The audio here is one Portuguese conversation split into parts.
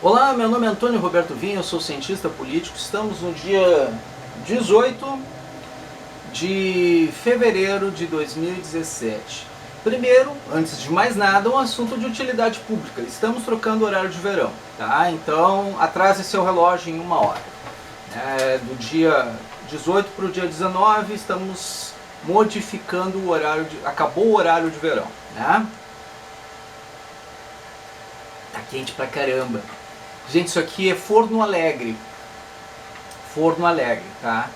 Olá, meu nome é Antônio Roberto Vinha, eu sou cientista político. Estamos no dia 18 de fevereiro de 2017. Primeiro, antes de mais nada, um assunto de utilidade pública. Estamos trocando o horário de verão, tá? Então, atrase seu relógio em 1 hora. Do dia 18 para o dia 19, estamos modificando o horário acabou o horário de verão, né? Tá quente pra caramba. Gente, isso aqui é Forno Alegre. Forno Alegre, tá?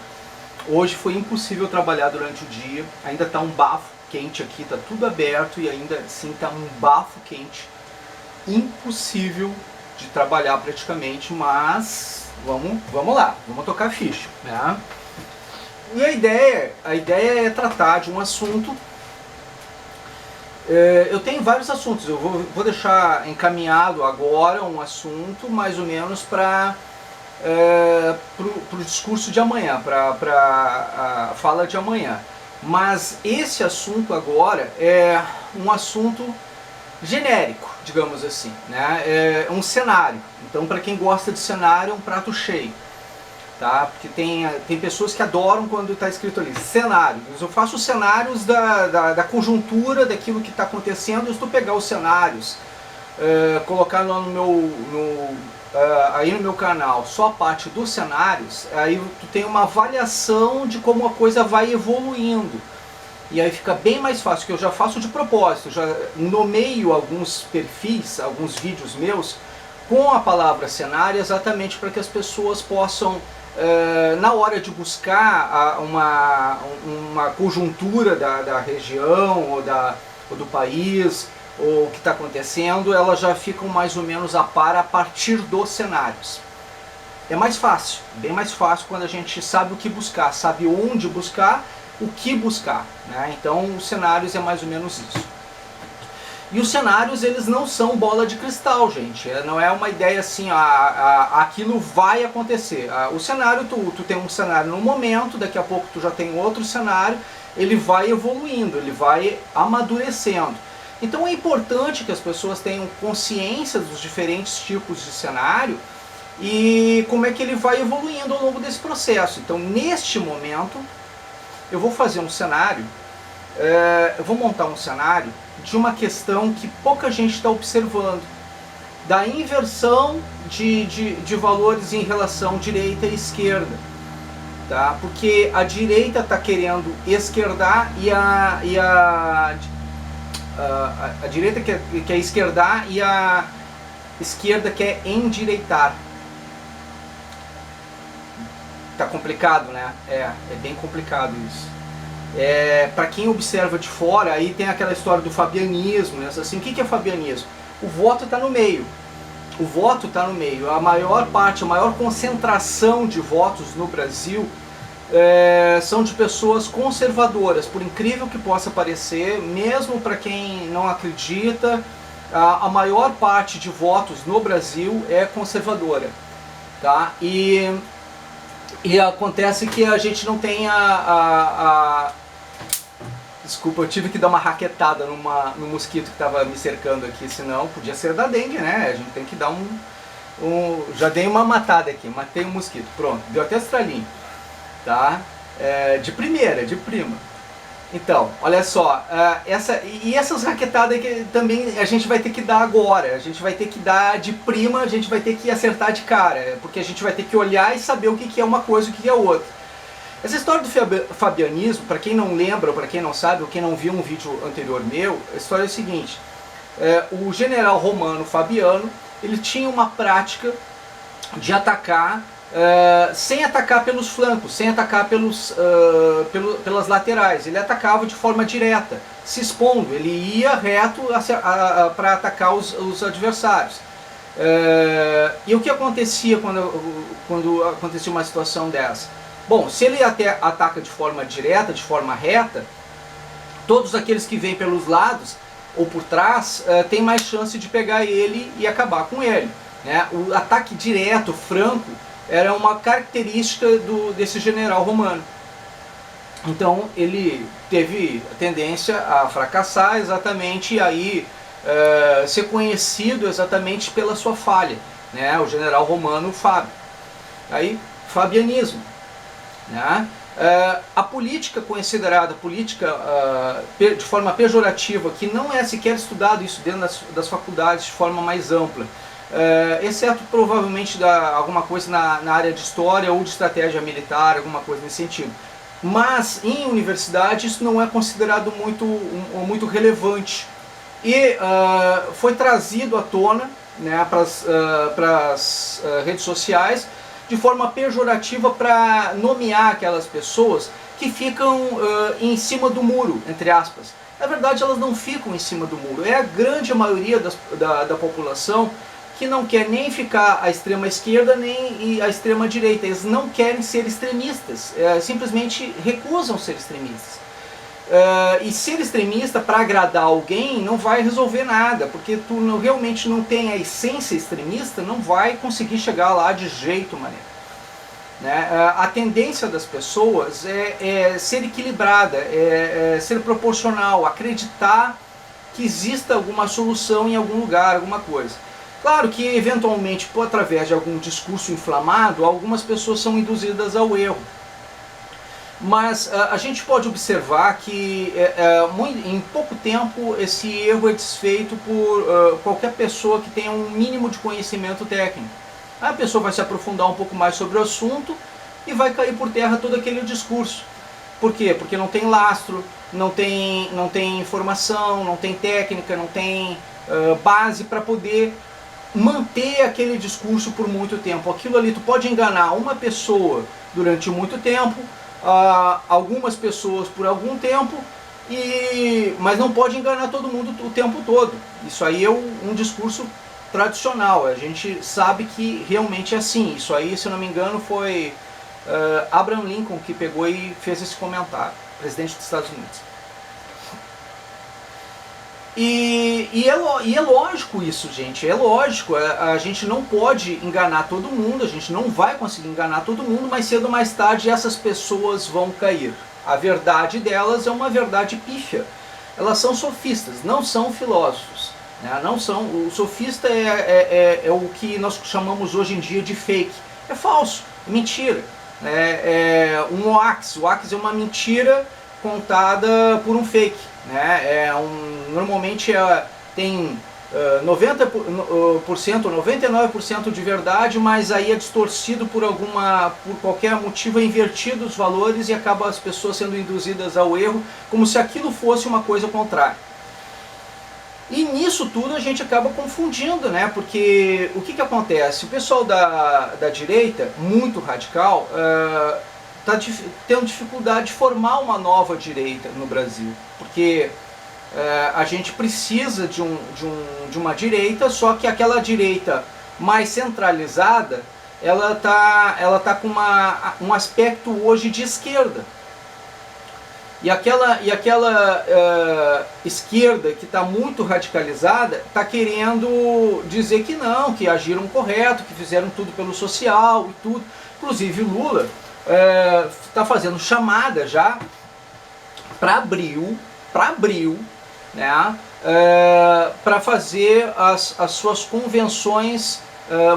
Hoje foi impossível trabalhar durante o dia. Ainda tá um bafo quente aqui, tá tudo aberto e ainda assim tá um bafo quente. Impossível de trabalhar praticamente, mas vamos lá, vamos tocar a ficha, né? E a ideia é tratar de um assunto. Eu tenho vários assuntos, eu vou deixar encaminhado agora um assunto mais ou menos para o discurso de amanhã, para a fala de amanhã. Mas esse assunto agora é um assunto genérico, digamos assim, né? É um cenário. Então, para quem gosta de cenário, é um prato cheio. Tá? Porque tem pessoas que adoram quando está escrito ali, cenário. Eu faço cenários da conjuntura, daquilo que está acontecendo. Se tu pegar os cenários, colocar lá aí no meu canal só a parte dos cenários, aí tu tem uma avaliação de como a coisa vai evoluindo. E aí fica bem mais fácil, que eu já faço de propósito, já nomeio alguns perfis, alguns vídeos meus, com a palavra cenário, exatamente para que as pessoas possam, na hora de buscar uma conjuntura da região ou do país, ou o que está acontecendo, elas já ficam mais ou menos a par a partir dos cenários. É mais fácil, bem mais fácil quando a gente sabe o que buscar, sabe onde buscar, o que buscar, né? Então os cenários é mais ou menos isso. E os cenários, eles não são bola de cristal, gente. Não é uma ideia assim, aquilo vai acontecer. O cenário, tu tem um cenário no momento, daqui a pouco tu já tem outro cenário, ele vai evoluindo, ele vai amadurecendo. Então é importante que as pessoas tenham consciência dos diferentes tipos de cenário e como é que ele vai evoluindo ao longo desse processo. Então, neste momento, eu vou fazer um cenário, eu vou montar um cenário de uma questão que pouca gente está observando, da inversão de valores em relação direita e esquerda, tá? Porque a direita está querendo esquerdar e a direita quer esquerdar e a esquerda quer endireitar. Tá complicado, né? É bem complicado isso. Para quem observa de fora, aí tem aquela história do fabianismo, né? Assim, o que é fabianismo? O voto está no meio. O voto está no meio. A maior parte, a maior concentração de votos no Brasil são de pessoas conservadoras, por incrível que possa parecer, mesmo para quem não acredita, a maior parte de votos no Brasil é conservadora, tá? E acontece que a gente não tem Desculpa, eu tive que dar uma raquetada no mosquito que estava me cercando aqui, senão podia ser da dengue, né? A gente tem que dar já dei uma matada aqui, matei um mosquito, pronto, deu até estralinho, tá? De primeira, de prima. Então, olha só, essas raquetadas que também a gente vai ter que dar agora, a gente vai ter que dar de prima, a gente vai ter que acertar de cara, porque a gente vai ter que olhar e saber o que é uma coisa e o que é outra. Essa história do fabianismo, para quem não lembra, ou para quem não sabe, ou quem não viu um vídeo anterior meu, a história é a seguinte: o general romano Fabiano, ele tinha uma prática de atacar sem atacar pelos flancos, sem atacar pelas laterais. Ele atacava de forma direta, se expondo, ele ia reto para atacar os adversários. E o que acontecia quando acontecia uma situação dessa? Bom, se ele até ataca de forma direta, de forma reta, todos aqueles que vêm pelos lados ou por trás têm mais chance de pegar ele e acabar com ele, né? O ataque direto, franco, era uma característica desse general romano. Então ele teve a tendência a fracassar exatamente e aí ser conhecido exatamente pela sua falha. né, o general romano Fábio. Aí, fabianismo. Né? A política considerada política de forma pejorativa, que não é sequer estudado isso dentro das faculdades de forma mais ampla, exceto provavelmente alguma coisa na área de história ou de estratégia militar, alguma coisa nesse sentido. Mas em universidade isso não é considerado muito relevante. E foi trazido à tona, né, para as redes sociais de forma pejorativa para nomear aquelas pessoas que ficam em cima do muro, entre aspas. Na verdade, elas não ficam em cima do muro. É a grande maioria da população que não quer nem ficar à extrema esquerda nem à extrema direita. Eles não querem ser extremistas, simplesmente recusam ser extremistas. E ser extremista para agradar alguém não vai resolver nada, porque tu realmente não tem a essência extremista, não vai conseguir chegar lá de jeito maneiro. Né? A tendência das pessoas é ser equilibrada, é ser proporcional, acreditar que exista alguma solução em algum lugar, alguma coisa. Claro que eventualmente, através de algum discurso inflamado, algumas pessoas são induzidas ao erro. Mas a gente pode observar que em pouco tempo esse erro é desfeito por qualquer pessoa que tenha um mínimo de conhecimento técnico. A pessoa vai se aprofundar um pouco mais sobre o assunto e vai cair por terra todo aquele discurso. Por quê? Porque não tem lastro, não tem informação, não tem técnica, não tem base para poder manter aquele discurso por muito tempo. Aquilo ali, tu pode enganar uma pessoa durante muito tempo, algumas pessoas por algum tempo, mas não pode enganar todo mundo o tempo todo. Isso aí é um discurso tradicional, a gente sabe que realmente é assim. Isso aí, se eu não me engano, foi Abraham Lincoln que pegou e fez esse comentário, presidente dos Estados Unidos. E é lógico isso, gente, é lógico, a gente não pode enganar todo mundo, a gente não vai conseguir enganar todo mundo, mas cedo ou mais tarde essas pessoas vão cair. A verdade delas é uma verdade pífia, elas são sofistas, não são filósofos, né? Não são, o sofista é o que nós chamamos hoje em dia de fake, é falso, é mentira, um hoax. O hoax é uma mentira contada por um fake. Né? Normalmente tem 90% ou 99% de verdade, mas aí é distorcido por qualquer motivo, é invertido os valores e acaba as pessoas sendo induzidas ao erro, como se aquilo fosse uma coisa contrária. E nisso tudo a gente acaba confundindo, né? Porque o que acontece? O pessoal da direita, muito radical, está tendo dificuldade de formar uma nova direita no Brasil, porque a gente precisa de uma direita, só que aquela direita mais centralizada, ela tá com um aspecto hoje de esquerda. E aquela esquerda que está muito radicalizada está querendo dizer que não, que agiram correto, que fizeram tudo pelo social e tudo. Inclusive o Lula está fazendo chamada já para abril, né, para fazer as suas convenções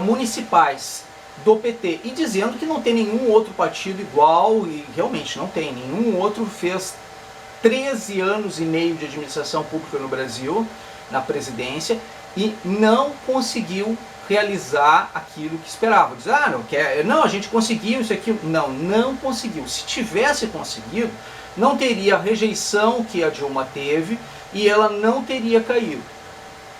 municipais do PT, e dizendo que não tem nenhum outro partido igual, e realmente não tem, nenhum outro fez 13 anos e meio de administração pública no Brasil, na presidência, e não conseguiu realizar aquilo que esperava. Diz, não, a gente conseguiu isso aqui. Não conseguiu. Se tivesse conseguido, não teria a rejeição que a Dilma teve e ela não teria caído.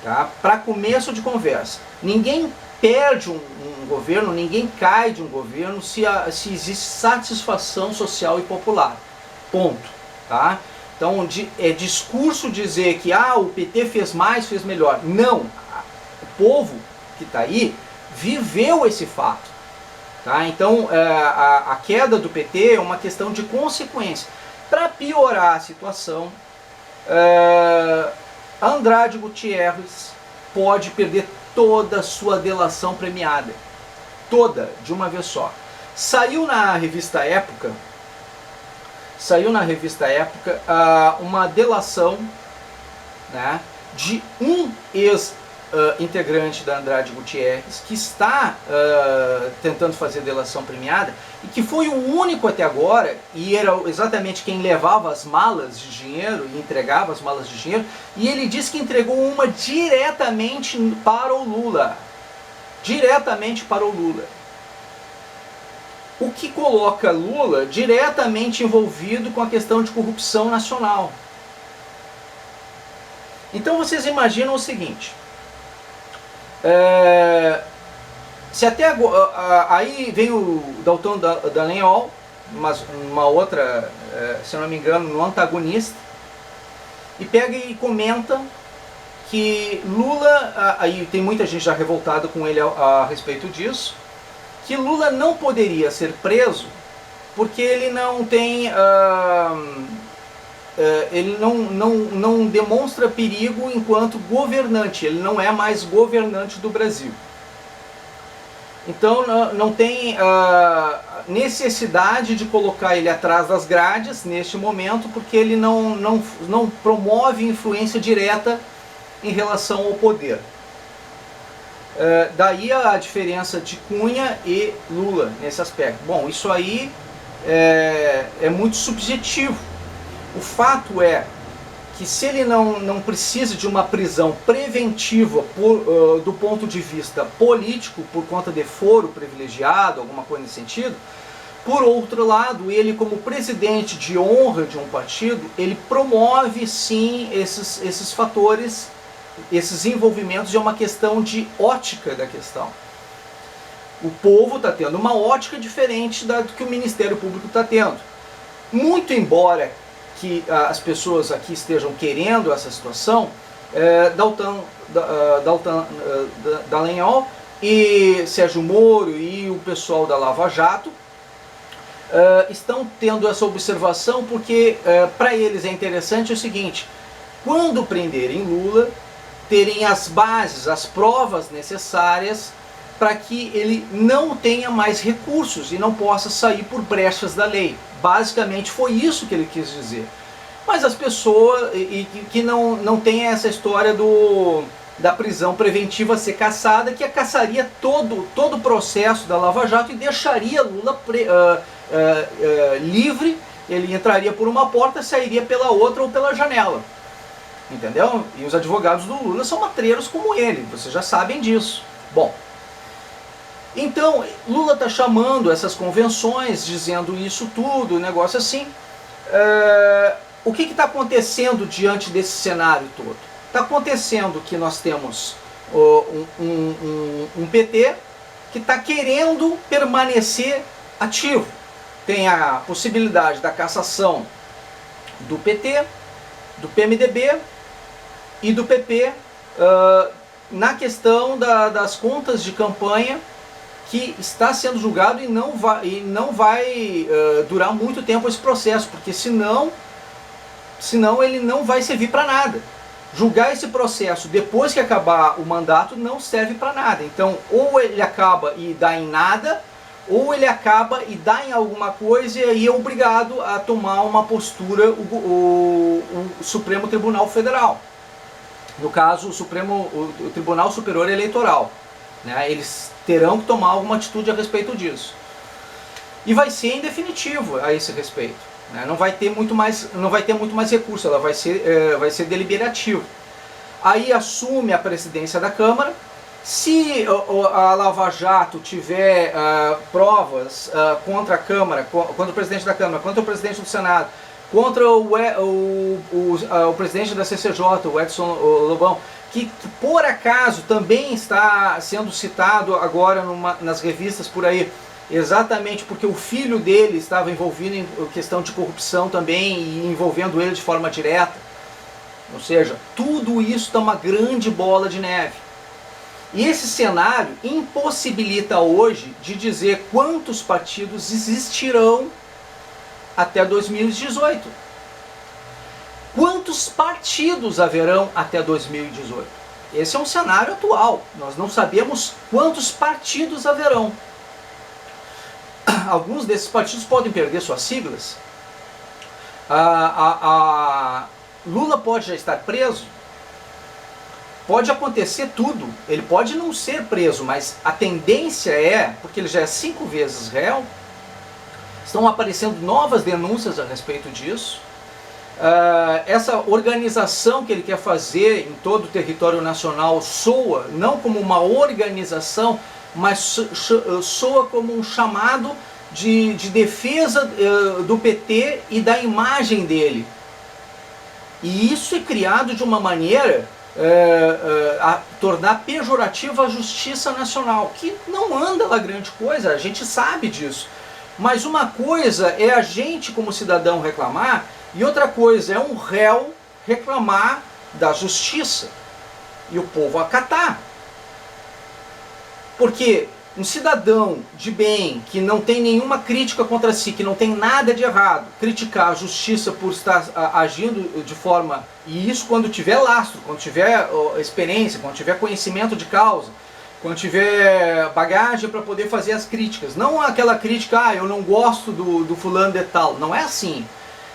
Tá? Para começo de conversa, ninguém perde um governo, ninguém cai de um governo se existe satisfação social e popular. Ponto. Tá? Então é discurso dizer que o PT fez mais, fez melhor. Não. O povo que está aí viveu esse fato. Tá? Então a queda do PT é uma questão de consequência. Para piorar a situação, Andrade Gutierrez pode perder toda a sua delação premiada. Toda, de uma vez só. Saiu na revista Época uma delação, né, de um integrante da Andrade Gutierrez, que está tentando fazer delação premiada, e que foi o único até agora, e era exatamente quem levava as malas de dinheiro e entregava as malas de dinheiro, e ele disse que entregou uma diretamente para o Lula. Diretamente para o Lula. O que coloca Lula diretamente envolvido com a questão de corrupção nacional. Então vocês imaginam o seguinte, se até agora, aí vem o Dalton Dallagnol, uma outra, se não me engano, no antagonista, e pega e comenta que Lula, aí tem muita gente já revoltada com ele a respeito disso, que Lula não poderia ser preso porque ele não tem, ele não demonstra perigo enquanto governante, ele não é mais governante do Brasil. Então não tem necessidade de colocar ele atrás das grades neste momento, porque ele não promove influência direta em relação ao poder. Daí a diferença de Cunha e Lula nesse aspecto. Bom, isso aí é muito subjetivo. O fato é que se ele não precisa de uma prisão preventiva do ponto de vista político, por conta de foro privilegiado, alguma coisa nesse sentido, por outro lado, ele como presidente de honra de um partido, ele promove sim esses fatores, esses envolvimentos, é uma questão de ótica da questão. O povo está tendo uma ótica diferente do que o Ministério Público está tendo. Muito embora que as pessoas aqui estejam querendo essa situação, Dalton Dallagnol e Sérgio Moro e o pessoal da Lava Jato estão tendo essa observação porque para eles é interessante o seguinte: quando prenderem Lula, terem as bases, as provas necessárias para que ele não tenha mais recursos e não possa sair por brechas da lei. Basicamente foi isso que ele quis dizer. Mas as pessoas que não tem essa história da prisão preventiva ser cassada, que cassaria todo o processo da Lava Jato e deixaria Lula livre, ele entraria por uma porta, sairia pela outra ou pela janela. Entendeu? E os advogados do Lula são matreiros como ele, vocês já sabem disso. Bom, então Lula está chamando essas convenções, dizendo isso tudo, negócio assim. O que está acontecendo diante desse cenário todo? Está acontecendo que nós temos um PT que está querendo permanecer ativo. Tem a possibilidade da cassação do PT, do PMDB e do PP na questão das contas de campanha, que está sendo julgado e não vai durar muito tempo esse processo, porque senão ele não vai servir para nada. Julgar esse processo depois que acabar o mandato não serve para nada. Então, ou ele acaba e dá em nada, ou ele acaba e dá em alguma coisa e aí é obrigado a tomar uma postura o Supremo Tribunal Federal. No caso, o Tribunal Superior Eleitoral. Né? Eles terão que tomar alguma atitude a respeito disso. E vai ser em definitivo a esse respeito. Né? Não vai ter muito mais recurso, ela vai ser deliberativo. Aí assume a presidência da Câmara. Se a Lava Jato tiver provas contra a Câmara, contra o presidente da Câmara, contra o presidente do Senado, contra o presidente da CCJ, o Edson Lobão, que por acaso também está sendo citado agora nas revistas por aí, exatamente porque o filho dele estava envolvido em questão de corrupção também e envolvendo ele de forma direta. Ou seja, tudo isso dá uma grande bola de neve. E esse cenário impossibilita hoje de dizer quantos partidos existirão até 2018. Quantos partidos haverão até 2018? Esse é um cenário atual. Nós não sabemos quantos partidos haverão. Alguns desses partidos podem perder suas siglas. Lula pode já estar preso. pode acontecer tudo, ele pode não ser preso, mas a tendência é, porque ele já é 5 vezes réu, estão aparecendo novas denúncias a respeito disso. Essa organização que ele quer fazer em todo o território nacional soa não como uma organização, mas soa como um chamado de defesa do PT e da imagem dele. E isso é criado de uma maneira a tornar pejorativa a justiça nacional, que não anda lá grande coisa, a gente sabe disso. Mas uma coisa é a gente como cidadão reclamar, e outra coisa é um réu reclamar da justiça e o povo acatar. Porque um cidadão de bem, que não tem nenhuma crítica contra si, que não tem nada de errado, criticar a justiça por estar agindo de forma... E isso quando tiver lastro, quando tiver experiência, quando tiver conhecimento de causa, quando tiver bagagem para poder fazer as críticas. Não aquela crítica, eu não gosto do fulano de tal. Não é assim.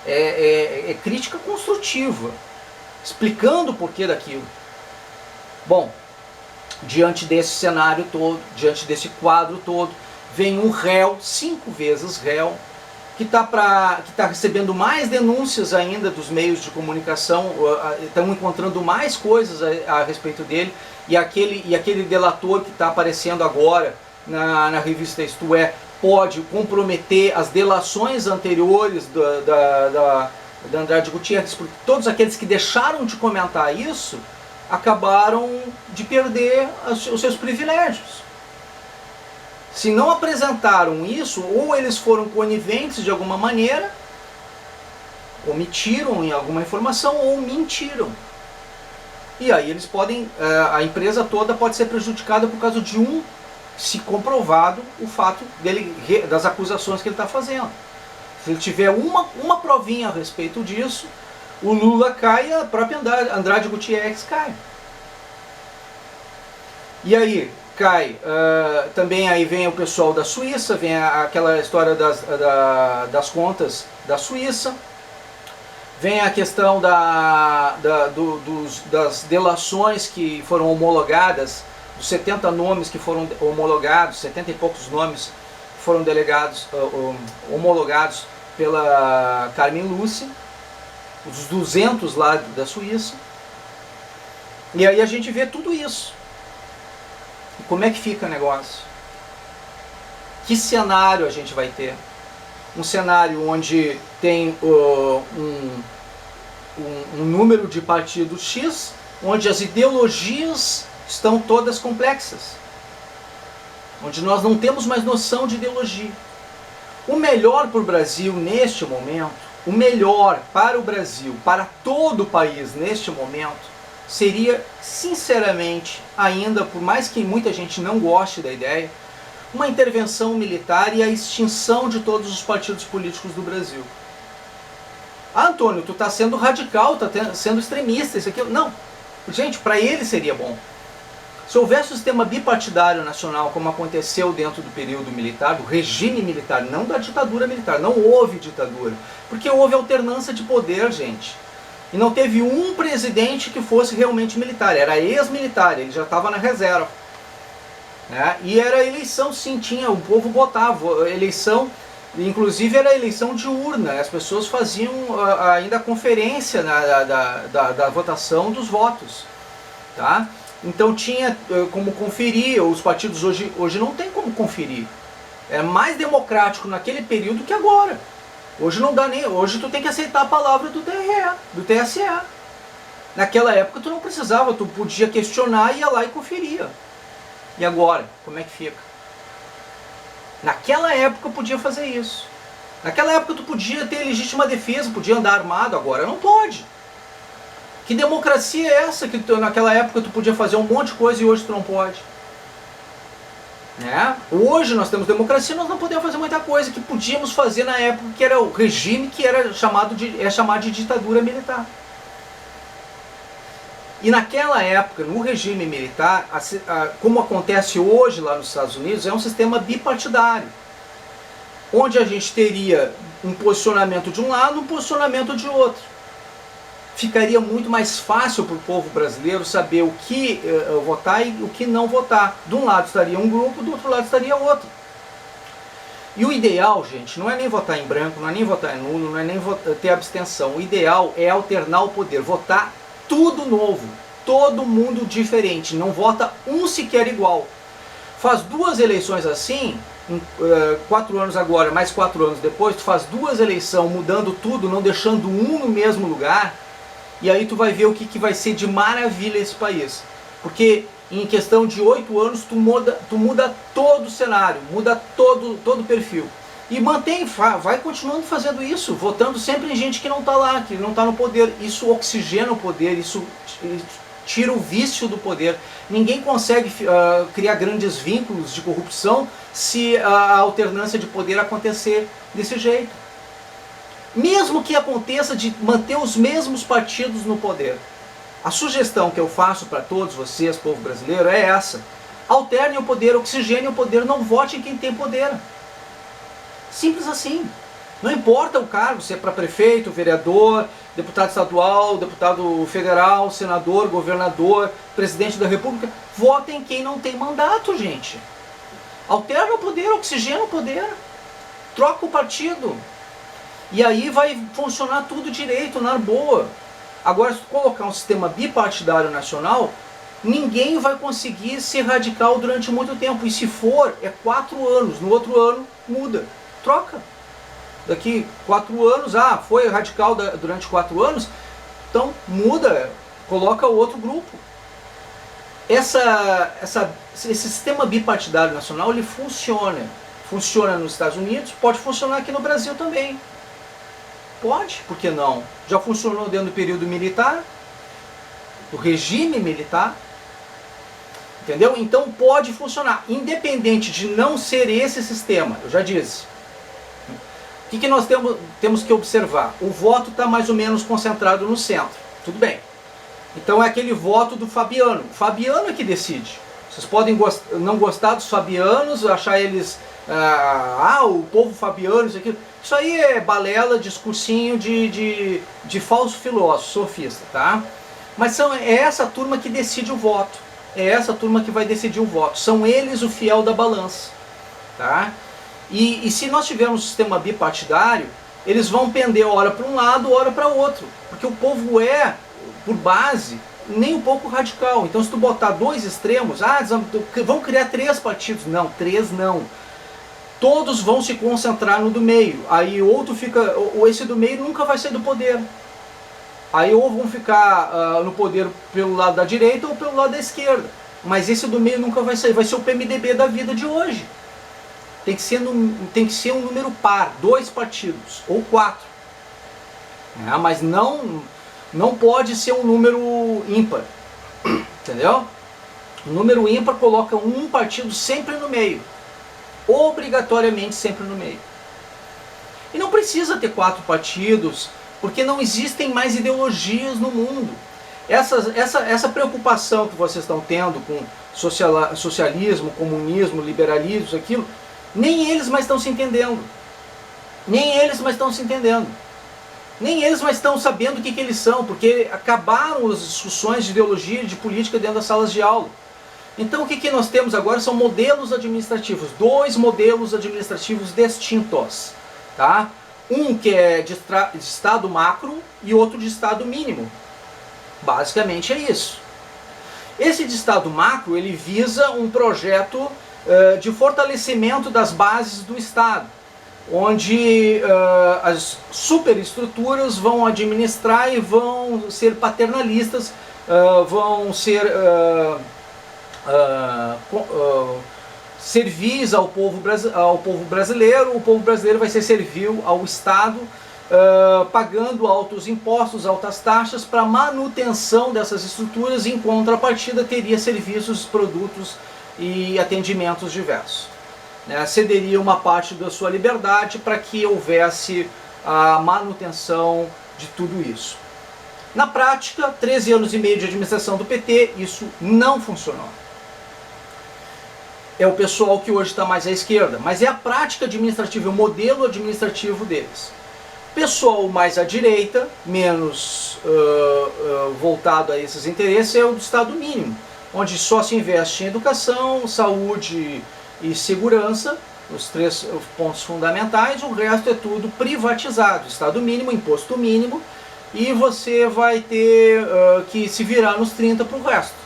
É crítica construtiva, explicando o porquê daquilo. Bom, diante desse cenário todo, diante desse quadro todo, vem um réu, 5 vezes réu, que está recebendo mais denúncias ainda dos meios de comunicação, estão encontrando mais coisas a respeito dele, e aquele delator que está aparecendo agora na revista Isto É, pode comprometer as delações anteriores da Andrade Gutierrez, porque todos aqueles que deixaram de comentar isso acabaram de perder os seus privilégios. Se não apresentaram isso, ou eles foram coniventes de alguma maneira, omitiram em alguma informação, ou mentiram. E aí eles podem, a empresa toda pode ser prejudicada por causa de se comprovado o fato das acusações que ele está fazendo. Se ele tiver uma provinha a respeito disso, o Lula cai e a própria Andrade Gutierrez cai. E aí cai, também aí vem o pessoal da Suíça, vem aquela história das contas da Suíça, vem a questão das delações que foram homologadas, dos 70 nomes que foram homologados, 70 e poucos nomes que foram homologados pela Carmen Lúcia, os 200 lá da Suíça. E aí a gente vê tudo isso. E como é que fica o negócio? Que cenário a gente vai ter? Um cenário onde tem um número de partidos X, onde as ideologias estão todas complexas, onde nós não temos mais noção de ideologia. O melhor para o Brasil neste momento, o melhor para o Brasil, para todo o país neste momento, seria, sinceramente, ainda, por mais que muita gente não goste da ideia, uma intervenção militar e a extinção de todos os partidos políticos do Brasil. Ah, Antônio, tu está sendo radical, está sendo extremista, isso aqui. Não, gente, para ele seria bom. Se houvesse um sistema bipartidário nacional, como aconteceu dentro do período militar, do regime militar, não da ditadura militar, não houve ditadura, porque houve alternância de poder, gente. E não teve um presidente que fosse realmente militar, era ex-militar, ele já estava na reserva. E era eleição, sim, o povo votava, eleição, inclusive era eleição de urna, as pessoas faziam ainda a conferência da votação dos votos. Tá? Então tinha como conferir, os partidos hoje não tem como conferir. É mais democrático naquele período que agora. Hoje não dá nem. Hoje tu tem que aceitar a palavra do TSE. Naquela época tu não precisava, tu podia questionar, ia lá e conferia. E agora, como é que fica? Naquela época podia fazer isso. Naquela época tu podia ter legítima defesa, podia andar armado, agora não pode. Que democracia é essa que naquela época tu podia fazer um monte de coisa e hoje tu não pode? Hoje nós temos democracia, nós não podemos fazer muita coisa que podíamos fazer na época que era o regime que era chamado de ditadura militar. E naquela época, no regime militar, como acontece hoje lá nos Estados Unidos, é um sistema bipartidário, onde a gente teria um posicionamento de um lado e um posicionamento de outro. ficaria muito mais fácil para o povo brasileiro saber o que votar e o que não votar. De um lado estaria um grupo, do outro lado estaria outro. E o ideal, gente, não é nem votar em branco, não é nem votar em nulo, não é nem ter abstenção. O ideal é alternar o poder, votar tudo novo, todo mundo diferente, não vota um sequer igual. Faz 2 eleições assim, 4 anos agora, mais 4 anos depois, tu faz 2 eleições mudando tudo, não deixando um no mesmo lugar, e aí tu vai ver o que vai ser de maravilha esse país. Porque em questão de 8 anos tu muda todo o cenário, muda todo o perfil. E vai continuando fazendo isso, votando sempre em gente que não está lá, que não está no poder. Isso oxigena o poder, isso tira o vício do poder. Ninguém consegue criar grandes vínculos de corrupção se a alternância de poder acontecer desse jeito. Mesmo que aconteça de manter os mesmos partidos no poder. A sugestão que eu faço para todos vocês, povo brasileiro, é essa. Alternem o poder, oxigenem o poder, não vote em quem tem poder. Simples assim. Não importa o cargo, se é para prefeito, vereador, deputado estadual, deputado federal, senador, governador, presidente da república. Votem em quem não tem mandato, gente. Alterna o poder, oxigena o poder. Troca o partido. E aí vai funcionar tudo direito, na boa. Agora, se tu colocar um sistema bipartidário nacional, ninguém vai conseguir ser radical durante muito tempo. E se for, é 4 anos. No outro ano, muda. Troca. Daqui 4 anos, foi radical durante 4 anos, então muda, coloca o outro grupo. Esse sistema bipartidário nacional, ele funciona. Funciona nos Estados Unidos, pode funcionar aqui no Brasil também. Pode, por que não? Já funcionou dentro do período militar, do regime militar. Entendeu? Então pode funcionar, independente de não ser esse sistema, eu já disse. O que nós temos que observar? O voto está mais ou menos concentrado no centro. Tudo bem. Então é aquele voto do Fabiano. O Fabiano é que decide. Vocês podem não gostar dos fabianos, achar eles... o povo fabiano, isso aqui. Isso aí é balela, discursinho de falso filósofo, sofista, tá? Mas é essa turma que decide o voto. É essa turma que vai decidir o voto. São eles o fiel da balança, tá? E se nós tivermos um sistema bipartidário, eles vão pender hora para um lado, hora para outro. Porque o povo é, por base, nem um pouco radical. Então se tu botar 2 extremos, vão criar 3 partidos. Não, 3 não. Todos vão se concentrar no do meio. Aí ou esse do meio nunca vai sair do poder. Aí ou vão ficar no poder pelo lado da direita ou pelo lado da esquerda. Mas esse do meio nunca vai sair. Vai ser o PMDB da vida de hoje. Tem que ser um número par, 2 partidos, ou 4. Mas não pode ser um número ímpar. Entendeu? O número ímpar coloca um partido sempre no meio. Obrigatoriamente sempre no meio. E não precisa ter 4 partidos, porque não existem mais ideologias no mundo. Essa preocupação que vocês estão tendo com socialismo, comunismo, liberalismo, isso, aquilo, nem eles mais estão se entendendo. Nem eles mais estão se entendendo. Nem eles mais estão sabendo o que eles são, porque acabaram as discussões de ideologia e de política dentro das salas de aula. Então o que nós temos agora são modelos administrativos, 2 modelos administrativos distintos. Tá? Um que é de estado macro e outro de estado mínimo. Basicamente é isso. Esse de estado macro, ele visa um projeto de fortalecimento das bases do Estado, onde as superestruturas vão administrar e vão ser paternalistas, vão ser servis ao povo brasileiro, o povo brasileiro vai ser servil ao Estado, pagando altos impostos, altas taxas para manutenção dessas estruturas, e em contrapartida teria serviços, produtos e atendimentos diversos. Cederia uma parte da sua liberdade para que houvesse a manutenção de tudo isso. Na prática, 13 anos e meio de administração do PT, isso não funcionou. É o pessoal que hoje está mais à esquerda, mas é a prática administrativa, o modelo administrativo deles. Pessoal mais à direita, menos voltado a esses interesses, é o do Estado mínimo, onde só se investe em educação, saúde e segurança, os 3 pontos fundamentais. O resto é tudo privatizado, Estado mínimo, imposto mínimo, e você vai ter que se virar nos 30 para o resto,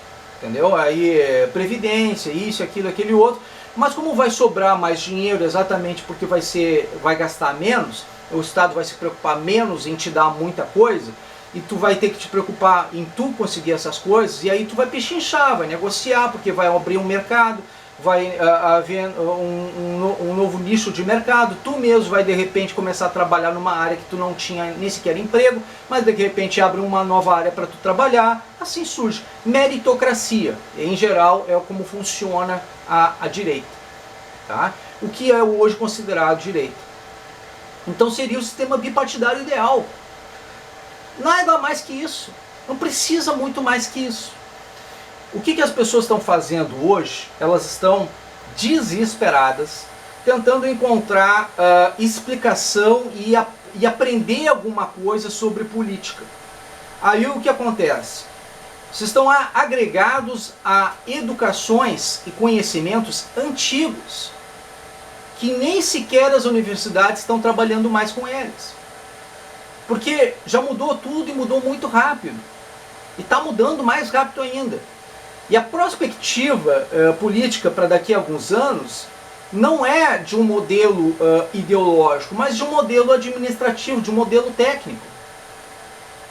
entendeu? Aí é previdência, isso, aquilo, aquele outro. Mas como vai sobrar mais dinheiro exatamente porque vai gastar menos, o Estado vai se preocupar menos em te dar muita coisa, e tu vai ter que te preocupar em tu conseguir essas coisas, e aí tu vai pechinchar, vai negociar, porque vai abrir um mercado, vai haver um novo nicho de mercado, tu mesmo vai de repente começar a trabalhar numa área que tu não tinha nem sequer emprego, mas de repente abre uma nova área para tu trabalhar, assim surge. Meritocracia, em geral, é como funciona a direita, tá? O que é hoje considerado direita. Então seria o sistema bipartidário ideal. Nada mais que isso, não precisa muito mais que isso. O que as pessoas estão fazendo hoje? Elas estão desesperadas, tentando encontrar explicação e aprender alguma coisa sobre política. Aí o que acontece? Vocês estão agregados a educações e conhecimentos antigos, que nem sequer as universidades estão trabalhando mais com eles. Porque já mudou tudo e mudou muito rápido. E está mudando mais rápido ainda. E a perspectiva política para daqui a alguns anos não é de um modelo ideológico, mas de um modelo administrativo, de um modelo técnico,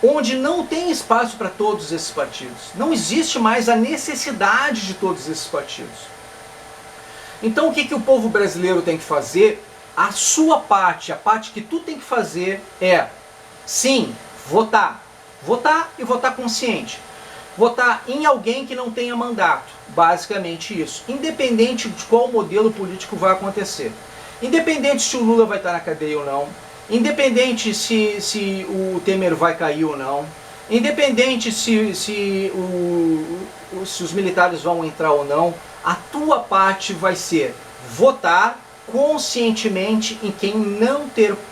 onde não tem espaço para todos esses partidos. Não existe mais a necessidade de todos esses partidos. Então o que o povo brasileiro tem que fazer? A sua parte, a parte que tu tem que fazer é, sim, votar. Votar e votar consciente. Votar em alguém que não tenha mandato, basicamente isso. Independente de qual modelo político vai acontecer. Independente se o Lula vai estar na cadeia ou não. Independente se o Temer vai cair ou não. Independente se os militares vão entrar ou não. A tua parte vai ser votar conscientemente em quem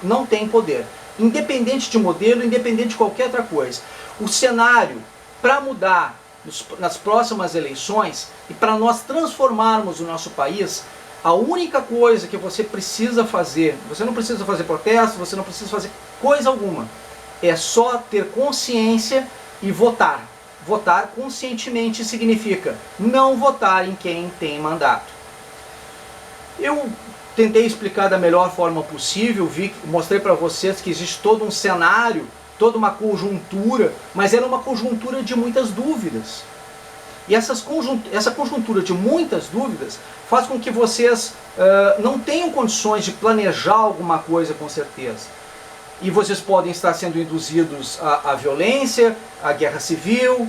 não tem poder. Independente de modelo, independente de qualquer outra coisa. O cenário para mudar nas próximas eleições e para nós transformarmos o nosso país, a única coisa que você precisa fazer, você não precisa fazer protesto, você não precisa fazer coisa alguma, é só ter consciência e votar. Votar conscientemente significa não votar em quem tem mandato. Eu tentei explicar da melhor forma possível, mostrei para vocês que existe todo um cenário, toda uma conjuntura, mas era uma conjuntura de muitas dúvidas. E essa conjuntura de muitas dúvidas faz com que vocês não tenham condições de planejar alguma coisa com certeza. E vocês podem estar sendo induzidos à violência, à guerra civil,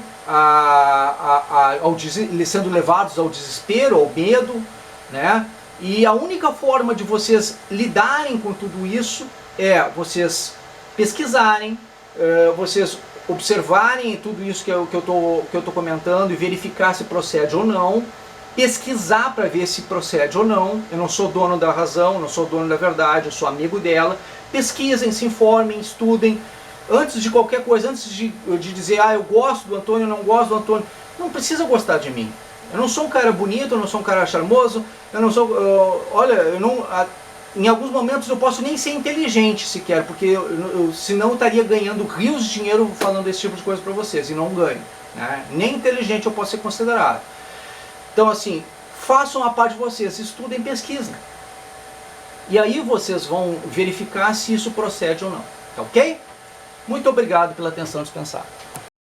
sendo levados ao desespero, ao medo, né? E a única forma de vocês lidarem com tudo isso é vocês pesquisarem, vocês observarem tudo isso que eu tô comentando e verificar se procede ou não, pesquisar para ver se procede ou não. Eu não sou dono da razão, não sou dono da verdade, eu sou amigo dela. Pesquisem, se informem, estudem. Antes de qualquer coisa, antes de dizer, eu gosto do Antônio, eu não gosto do Antônio, não precisa gostar de mim. Eu não sou um cara bonito, eu não sou um cara charmoso, eu não sou... em alguns momentos eu posso nem ser inteligente sequer, porque senão eu estaria ganhando rios de dinheiro falando esse tipo de coisa para vocês, e não ganho. Né? Nem inteligente eu posso ser considerado. Então assim, façam a parte de vocês, estudem, pesquisem. E aí vocês vão verificar se isso procede ou não. Tá ok? Muito obrigado pela atenção dispensada.